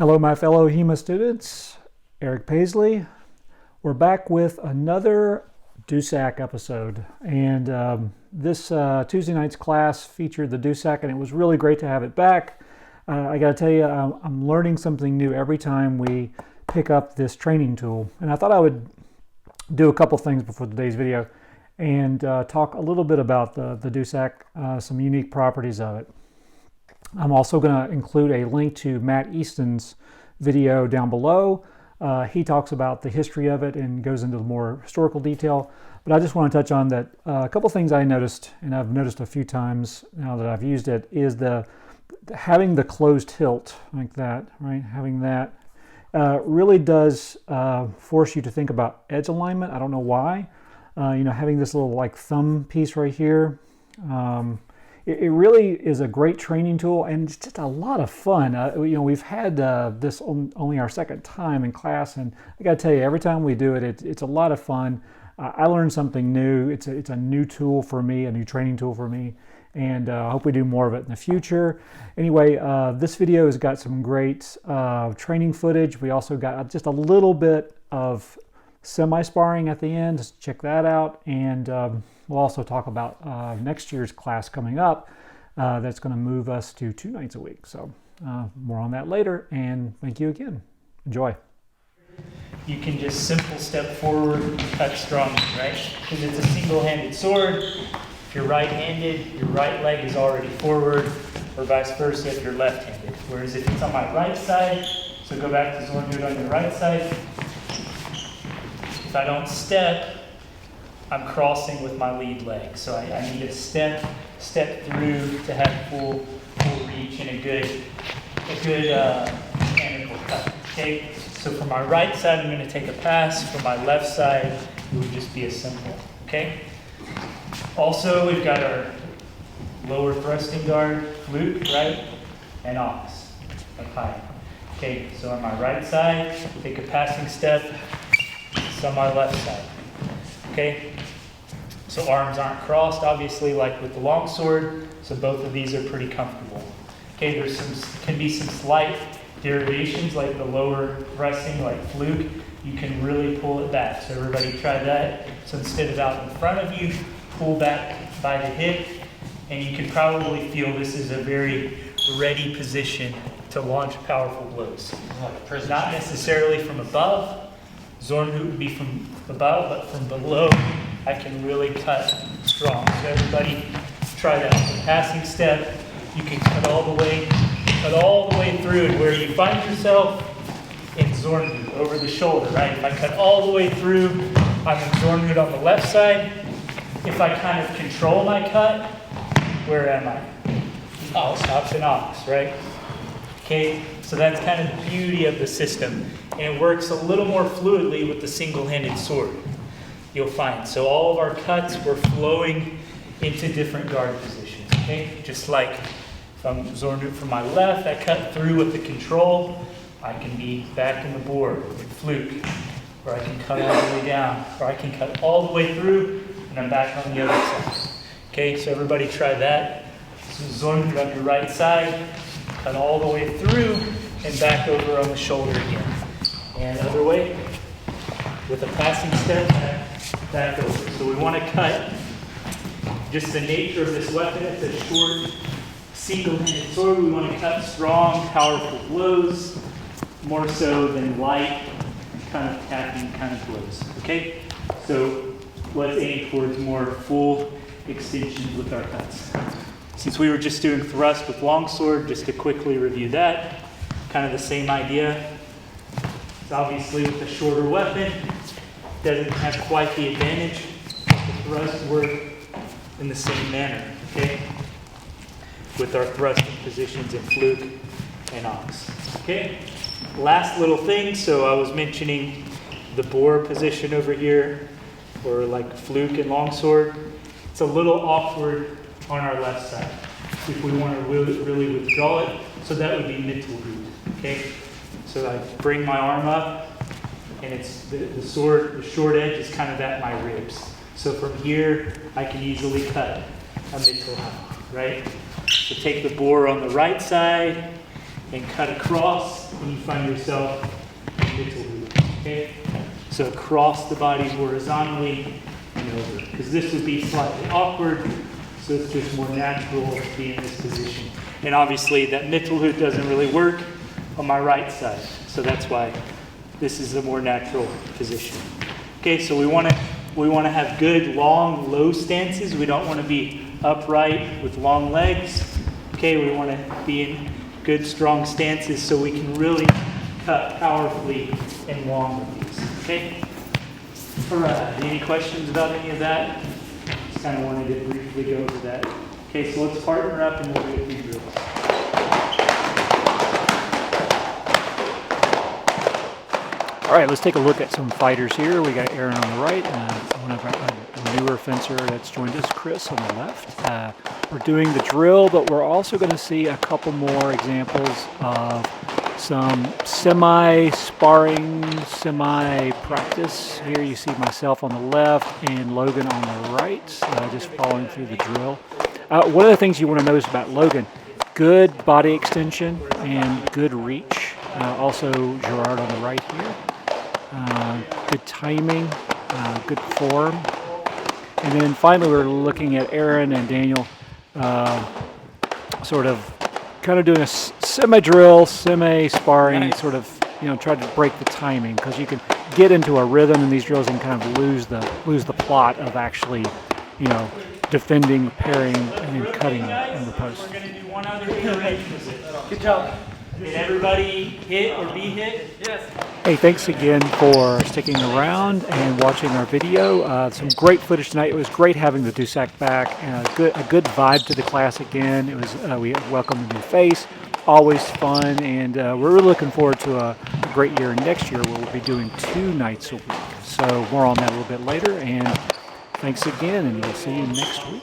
Hello, my fellow HEMA students. Eric Paisley. We're back with another Dussack episode, and this Tuesday night's class featured the Dussack, and it was really great to have it back. I got to tell you, I'm learning something new every time we pick up this training tool, and I thought I would do a couple things before today's video and talk a little bit about the Dussack, some unique properties of it. I'm also going to include a link to Matt Easton's video down below. He talks about the history of it and goes into more historical detail. But I just want to touch on that a couple things I noticed, and I've noticed a few times now that I've used it, is having the closed hilt like that, right? Having that really does force you to think about edge alignment. I don't know why. Having this little like thumb piece right here. It really is a great training tool, and it's just a lot of fun. We've had this only our second time in class, and I got to tell you, every time we do it, it's a lot of fun. I learned something new. It's a new tool for me, a new training tool for me, and I hope we do more of it in the future. Anyway, this video has got some great training footage. We also got just a little bit of semi-sparring at the end. Just check that out, and we'll also talk about next year's class coming up that's going to move us to 2 nights a week. So more on that later, and thank you again. Enjoy. You can just simple step forward, cut strong, right? Because it's a single-handed sword. If you're right-handed, your right leg is already forward, or vice versa if you're left-handed. Whereas if it's on my right side, so go back to Zornhood on your right side. If I don't step, I'm crossing with my lead leg. So I need to step through to have full reach and a good mechanical cut. Okay. So for my right side, I'm going to take a pass. For my left side, it would just be a simple. Okay. Also, we've got our lower thrusting guard, fluke, right, and ox up high. Okay. So on my right side, take a passing step. It's on my left side. Okay. So arms aren't crossed, obviously, like with the longsword. So both of these are pretty comfortable. Okay, can be some slight derivations, like the lower thrusting, like fluke. You can really pull it back. So everybody try that. So instead of out in front of you, pull back by the hip, and you can probably feel this is a very ready position to launch powerful blows. Not necessarily from above. Zornhood would be from above, but from below, I can really cut strong. So everybody try that. So passing step, you can cut all the way through, and where you find yourself in Zornhood, over the shoulder, right? If I cut all the way through, I'm in Zornhood on the left side. If I kind of control my cut, where am I? Ox and ox, right? Okay, so that's kind of the beauty of the system. And it works a little more fluidly with the single-handed sword, you'll find. So all of our cuts were flowing into different guard positions, okay? Just like if I'm Zornhood from my left, I cut through with the control. I can be back in the board with fluke, or I can cut all the way down, or I can cut all the way through, and I'm back on the other side. Okay, so everybody try that. So Zornhood on your right side, cut all the way through, and back over on the shoulder again. And other way, with a passing step, back over. So we want to cut, just the nature of this weapon, it's a short, single-handed sword. We want to cut strong, powerful blows, more so than light, kind of tapping kind of blows. Okay? So let's aim towards more full extensions with our cuts. Since we were just doing thrust with longsword, just to quickly review that, kind of the same idea. It's obviously with a shorter weapon, doesn't have quite the advantage. The thrust work in the same manner, okay? With our thrusting positions in fluke and ox, okay? Last little thing, so I was mentioning the bore position over here, or like fluke and longsword. It's a little awkward on our left side if we want to really withdraw it. So that would be Mittelhut, okay? So I bring my arm up, and it's the short edge is kind of at my ribs. So from here, I can easily cut a Mittelhut, right? So take the bore on the right side, and cut across, and you find yourself in middle loop, okay? So across the body horizontally and over, because this would be slightly awkward, so it's just more natural to be in this position. And obviously that middle loop doesn't really work on my right side, so that's why this is a more natural position. Okay, so we want to have good, long, low stances. We don't want to be upright with long legs. Okay, we want to be in good, strong stances so we can really cut powerfully and long with these. Okay? All right, any questions about any of that? Just kind of wanted to briefly go over that. Okay, so let's partner up and we'll do a few drills. All right, let's take a look at some fighters here. We got Aaron on the right, one of our newer fencer that's joined us, Chris, on the left. We're doing the drill, but we're also going to see a couple more examples of some semi-sparring, semi-practice. Here you see myself on the left and Logan on the right, just following through the drill. One of the things you want to notice about Logan, good body extension and good reach. Also Gerard on the right here. Good timing, good form. And then finally we're looking at Aaron and Daniel sort of kind of doing a semi-drill, semi-sparring, nice. Sort of, try to break the timing, because you can get into a rhythm in these drills and kind of lose the plot of actually, defending, parrying, and then cutting in the post. We're going to do one other iteration. Good job. Did everybody hit or be hit? Yes. Hey, thanks again for sticking around and watching our video. Some great footage tonight. It was great having the Dussack back, and a good vibe to the class again. It was we welcomed a new face, always fun, and we're really looking forward to a great year next year where we'll be doing 2 nights a week. So more on that a little bit later, and thanks again, and we'll see you next week.